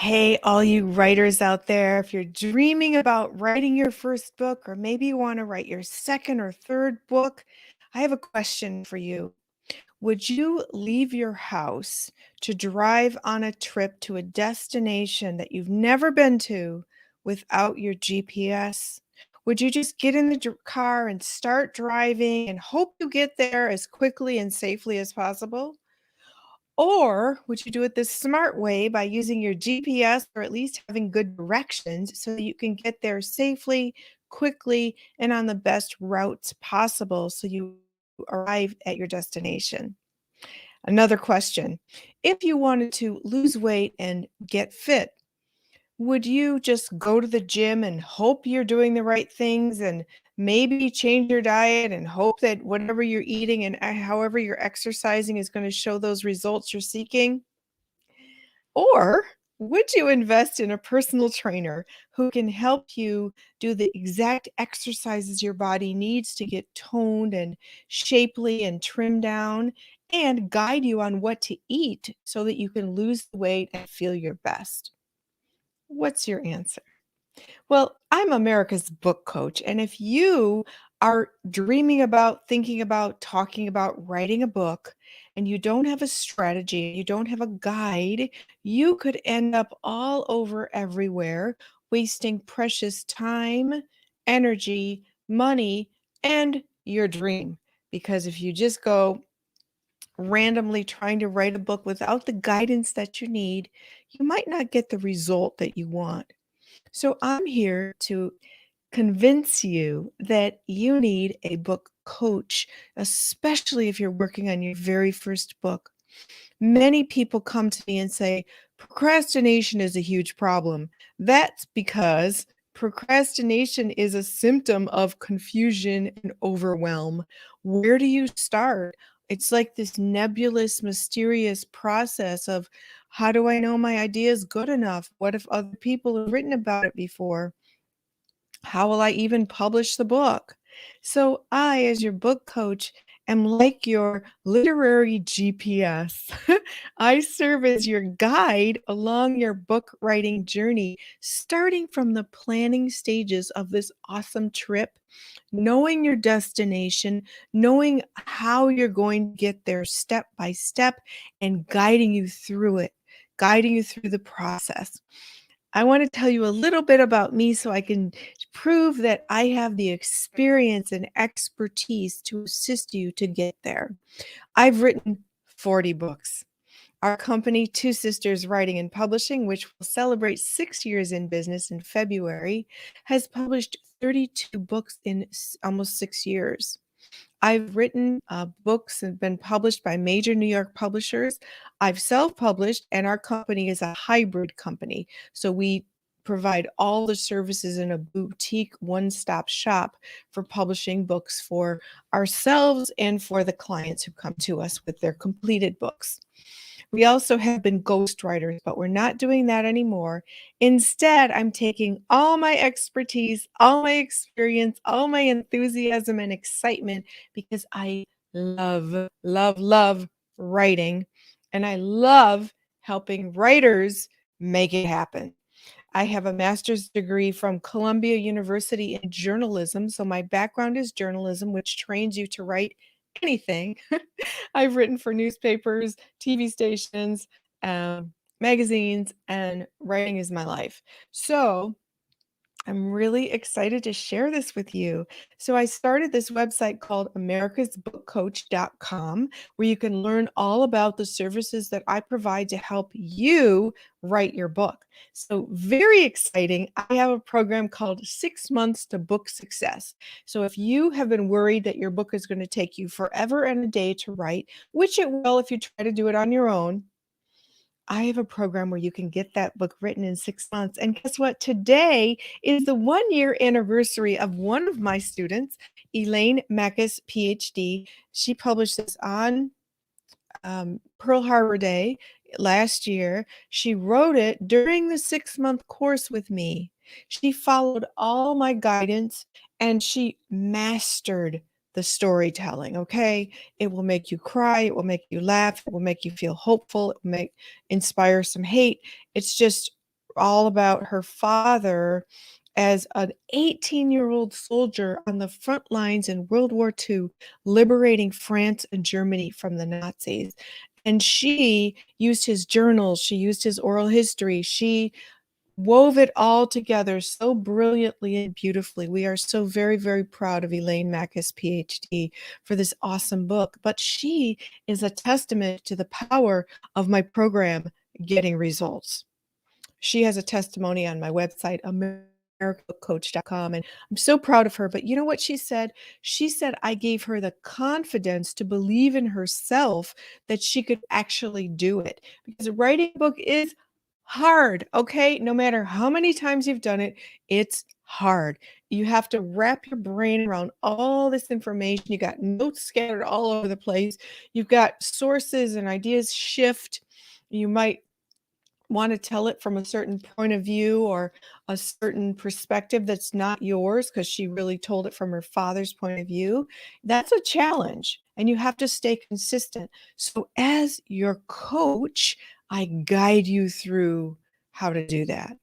Hey, all you writers out there, if you're dreaming about writing your first book, or maybe you want to write your second or third book, I have a question for you. Would you leave your house to drive on a trip to a destination that you've never been to without your GPS? Would you just get in the car and start driving and hope you get there as quickly and safely as possible? Or would you do it the smart way by using your GPS or at least having good directions so that you can get there safely, quickly, and on the best routes possible so you arrive at your destination? Another question. If you wanted to lose weight and get fit, would you just go to the gym and hope you're doing the right things and maybe change your diet and hope that whatever you're eating and however you're exercising is going to show those results you're seeking? Or would you invest in a personal trainer who can help you do the exact exercises your body needs to get toned and shapely and trimmed down and guide you on what to eat so that you can lose the weight and feel your best? What's your answer? Well, I'm America's book coach. And if you are dreaming about, thinking about, talking about writing a book, and you don't have a strategy, you don't have a guide, you could end up all over everywhere, wasting precious time, energy, money, and your dream. Because if you just go randomly trying to write a book without the guidance that you need, you might not get the result that you want. So I'm here to convince you that you need a book coach, especially if you're working on your very first book. Many people come to me and say, procrastination is a huge problem. That's because procrastination is a symptom of confusion and overwhelm. Where do you start? It's like this nebulous, mysterious process of how do I know my idea is good enough? What if other people have written about it before? How will I even publish the book? So I, as your book coach, am like your literary GPS. I serve as your guide along your book writing journey, starting from the planning stages of this awesome trip, knowing your destination, knowing how you're going to get there step by step, and guiding you through it, guiding you through the process. I want to tell you a little bit about me so I can prove that I have the experience and expertise to assist you to get there. I've written 40 books. Our company, Two Sisters Writing and Publishing, which will celebrate 6 years in business in February, has published 32 books in almost 6 years. I've written books and been published by major New York publishers. I've self-published, and our company is a hybrid company. So we provide all the services in a boutique one-stop shop for publishing books for ourselves and for the clients who come to us with their completed books. We also have been ghostwriters, but we're not doing that anymore. Instead, I'm taking all my expertise, all my experience, all my enthusiasm and excitement because I love, love, love writing. And I love helping writers make it happen. I have a master's degree from Columbia University in journalism. So my background is journalism, which trains you to write anything. I've written for newspapers, TV stations, magazines, and writing is my life. So I'm really excited to share this with you. So I started this website called americasbookcoach.com, where you can learn all about the services that I provide to help you write your book. So very exciting. I have a program called 6 Months to Book Success. So if you have been worried that your book is going to take you forever and a day to write, which it will if you try to do it on your own, I have a program where you can get that book written in 6 months. And guess what? Today is the 1 year anniversary of one of my students, Elaine Mackes, PhD. She published this on Pearl Harbor Day last year. She wrote it during the 6 month course with me. She followed all my guidance and she mastered the storytelling. Okay. It will make you cry. It will make you laugh. It will make you feel hopeful. It will inspire some hate. It's just all about her father as an 18-year-old soldier on the front lines in World War II, liberating France and Germany from the Nazis. And she used his journals, she used his oral history, she wove it all together so brilliantly and beautifully. We are so very, very proud of Elaine Mackes, PhD, for this awesome book. But she is a testament to the power of my program, Getting Results. She has a testimony on my website, americacoach.com, and I'm so proud of her. But you know what she said? She said I gave her the confidence to believe in herself that she could actually do it. Because writing a book is hard, okay? No matter how many times you've done it, it's hard. You have to wrap your brain around all this information. You got notes scattered all over the place. You've got sources and ideas shift. You might want to tell it from a certain point of view or a certain perspective that's not yours because she really told it from her father's point of view. That's a challenge, and you have to stay consistent. So, as your coach, I guide you through how to do that.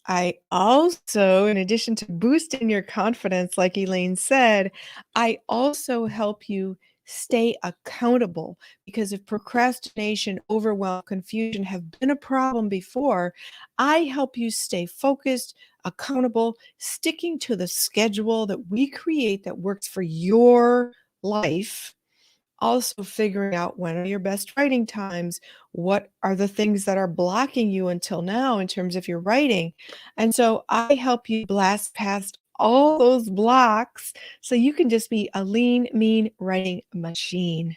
I also, in addition to boosting your confidence, like Elaine said, I also help you stay accountable because if procrastination, overwhelm, confusion have been a problem before, I help you stay focused, accountable, sticking to the schedule that we create that works for your life, also figuring out when are your best writing times, what are the things that are blocking you until now in terms of your writing. And so I help you blast past all those blocks so you can just be a lean, mean writing machine.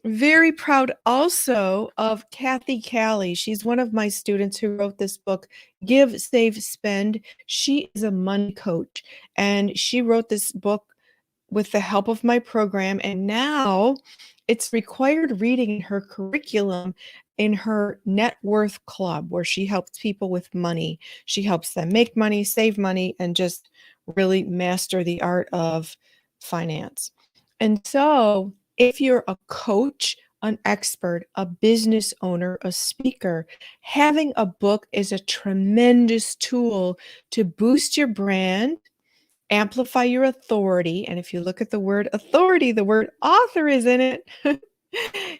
Very proud also of Kathy Callie. She's one of my students who wrote this book, Give, Save, Spend. She is a money coach, and she wrote this book with the help of my program, and now it's required reading in her curriculum in her net worth club where she helps people with money. She helps them make money, save money, and just really master the art of finance. And so, if you're a coach, an expert, a business owner, a speaker, having a book is a tremendous tool to boost your brand, amplify your authority, and if you look at the word authority, the word author is in it.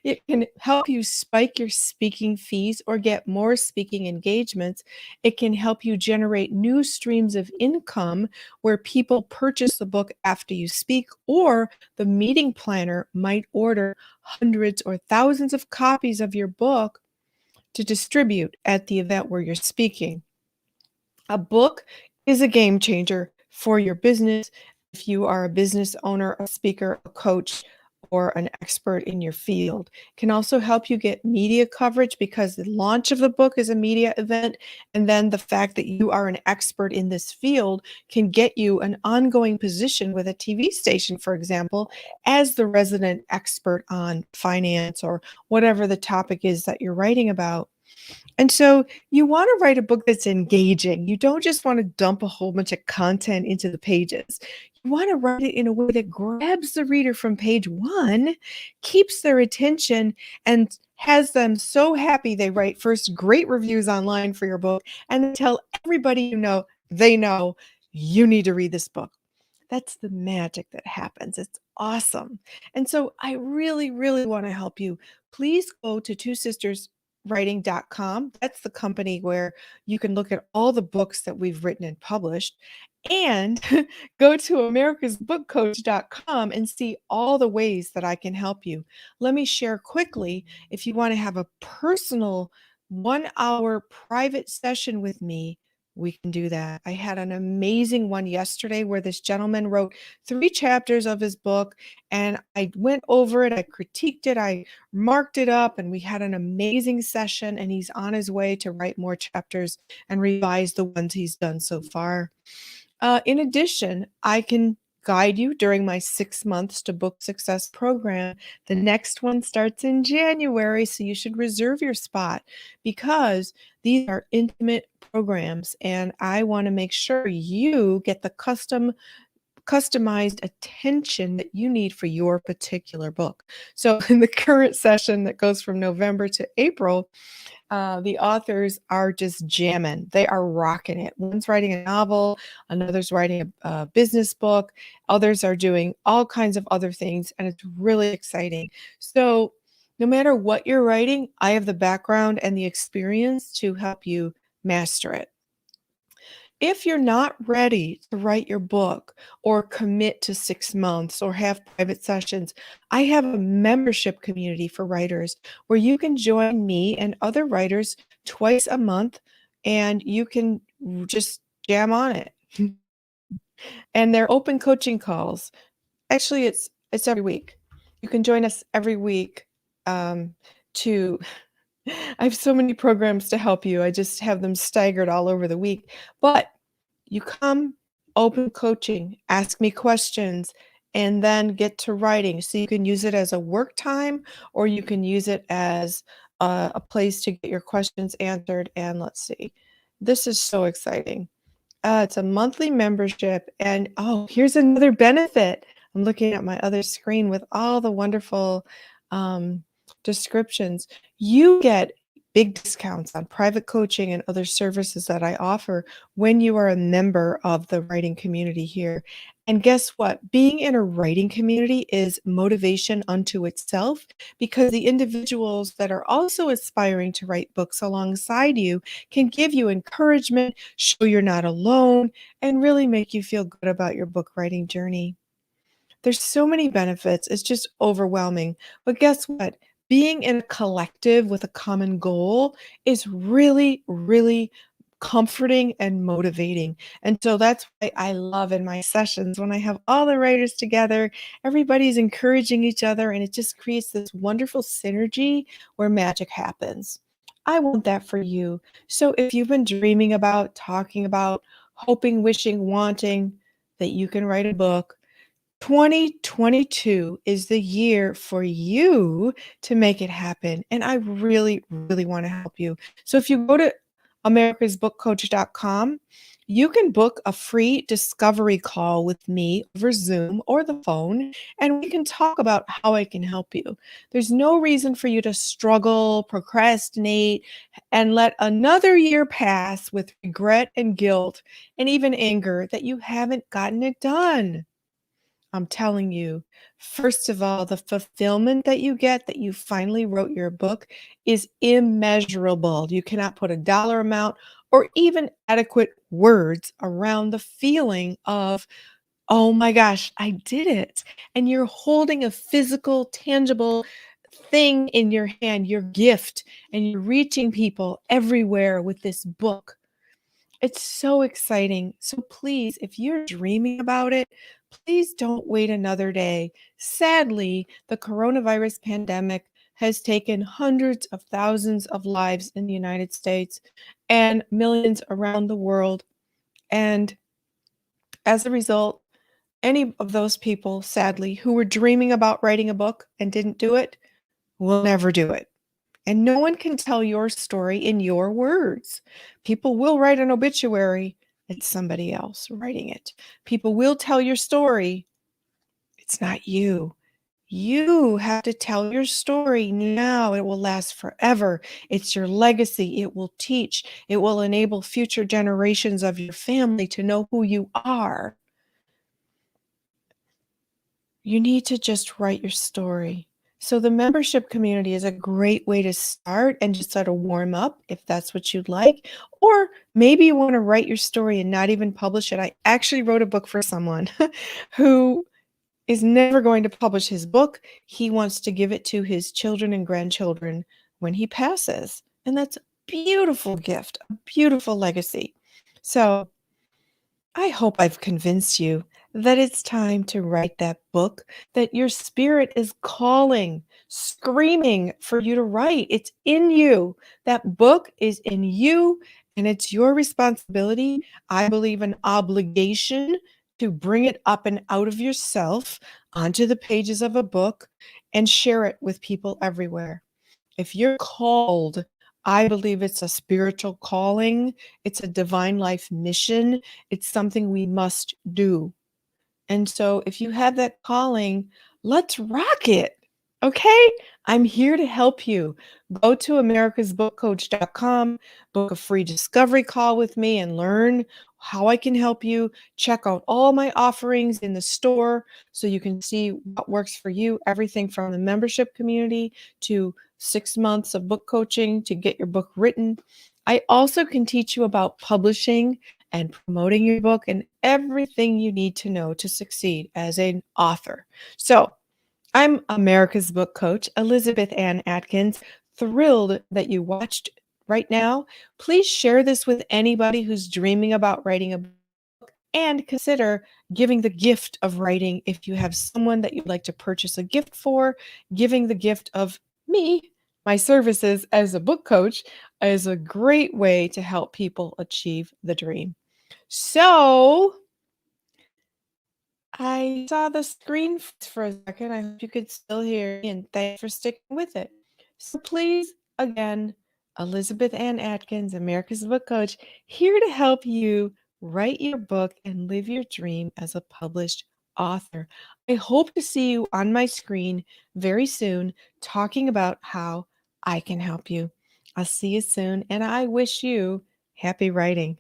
It can help you spike your speaking fees or get more speaking engagements. It can help you generate new streams of income where people purchase the book after you speak, or the meeting planner might order hundreds or thousands of copies of your book to distribute at the event where you're speaking. A book is a game changer for your business if you are a business owner, a speaker, a coach, or an expert in your field. It can also help you get media coverage because the launch of the book is a media event. And then the fact that you are an expert in this field can get you an ongoing position with a TV station, for example, as the resident expert on finance or whatever the topic is that you're writing about. And so you want to write a book that's engaging. You don't just want to dump a whole bunch of content into the pages. You want to write it in a way that grabs the reader from page one, keeps their attention, and has them so happy they write first great reviews online for your book and then tell everybody you know they know you need to read this book. That's the magic that happens. It's awesome. And so I really, really want to help you. Please go to twosisterswriting.com. That's the company where you can look at all the books that we've written and published. And go to americasbookcoach.com and see all the ways that I can help you. Let me share quickly if you want to have a personal 1 hour private session with me, we can do that. I had an amazing one yesterday where this gentleman wrote 3 chapters of his book, and I went over it, I critiqued it, I marked it up, and we had an amazing session. And he's on his way to write more chapters and revise the ones he's done so far. In addition, I can guide you during my 6 months to book success program. The next one starts in January, so you should reserve your spot because these are intimate programs and I want to make sure you get the customized attention that you need for your particular book. So in the current session that goes from November to April, The authors are just jamming. They are rocking it. One's writing a novel, another's writing a business book, others are doing all kinds of other things, and it's really exciting. So, no matter what you're writing, I have the background and the experience to help you master it. If you're not ready to write your book or commit to 6 months or have private sessions, I have a membership community for writers where you can join me and other writers twice a month, and you can just jam on it. And they're open coaching calls. Actually, it's every week. You can join us every week, to I have so many programs to help you. I just have them staggered all over the week. But you come, open coaching, ask me questions, and then get to writing. So you can use it as a work time, or you can use it as a place to get your questions answered. And let's see, this is so exciting. It's a monthly membership, and oh, here's another benefit. I'm looking at my other screen with all the wonderful um, descriptions. You get big discounts on private coaching and other services that I offer when you are a member of the writing community here. And guess what? Being in a writing community is motivation unto itself, because the individuals that are also aspiring to write books alongside you can give you encouragement, show you're not alone, and really make you feel good about your book writing journey. There's so many benefits, it's just overwhelming. But guess what? Being in a collective with a common goal is really, really comforting and motivating. And so that's why I love in my sessions when I have all the writers together, everybody's encouraging each other, and it just creates this wonderful synergy where magic happens. I want that for you. So if you've been dreaming about, talking about, hoping, wishing, wanting that you can write a book, 2022 is the year for you to make it happen, and I really, really wanna help you. So if you go to americasbookcoach.com, you can book a free discovery call with me over Zoom or the phone, and we can talk about how I can help you. There's no reason for you to struggle, procrastinate, and let another year pass with regret and guilt and even anger that you haven't gotten it done. I'm telling you, first of all, the fulfillment that you get that you finally wrote your book is immeasurable. You cannot put a dollar amount or even adequate words around the feeling of, oh my gosh, I did it. And you're holding a physical, tangible thing in your hand, your gift, and you're reaching people everywhere with this book. It's so exciting. So please, if you're dreaming about it, please don't wait another day. Sadly, the coronavirus pandemic has taken hundreds of thousands of lives in the United States and millions around the world. And as a result, any of those people, sadly, who were dreaming about writing a book and didn't do it, will never do it. And no one can tell your story in your words. People will write an obituary, it's somebody else writing it. People will tell your story, it's not you. You have to tell your story now. It will last forever. It's your legacy. It will teach. It will enable future generations of your family to know who you are. You need to just write your story. So the membership community is a great way to start and just sort of warm up if that's what you'd like. Or maybe you want to write your story and not even publish it. I actually wrote a book for someone who is never going to publish his book. He wants to give it to his children and grandchildren when he passes. And that's a beautiful gift, a beautiful legacy. So I hope I've convinced you that it's time to write that book that your spirit is calling, screaming for you to write. It's in you. That book is in you, and it's your responsibility. I believe an obligation to bring it up and out of yourself onto the pages of a book and share it with people everywhere. If you're called, I believe it's a spiritual calling, it's a divine life mission, it's something we must do. And so if you have that calling, let's rock it. Okay? I'm here to help you. Go to americasbookcoach.com, book a free discovery call with me, and learn how I can help you. Check out all my offerings in the store so you can see what works for you. Everything from the membership community to 6 months of book coaching to get your book written. I also can teach you about publishing and promoting your book and everything you need to know to succeed as an author. So, I'm America's Book Coach, Elizabeth Ann Atkins. Thrilled that you watched right now. Please share this with anybody who's dreaming about writing a book and consider giving the gift of writing if you have someone that you'd like to purchase a gift for. Giving the gift of me, my services as a book coach, is a great way to help people achieve the dream. So, I saw the screen for a second. I hope you could still hear me, and thanks for sticking with it. So please, again, Elizabeth Ann Atkins, America's Book Coach, here to help you write your book and live your dream as a published author. I hope to see you on my screen very soon talking about how I can help you. I'll see you soon, and I wish you happy writing.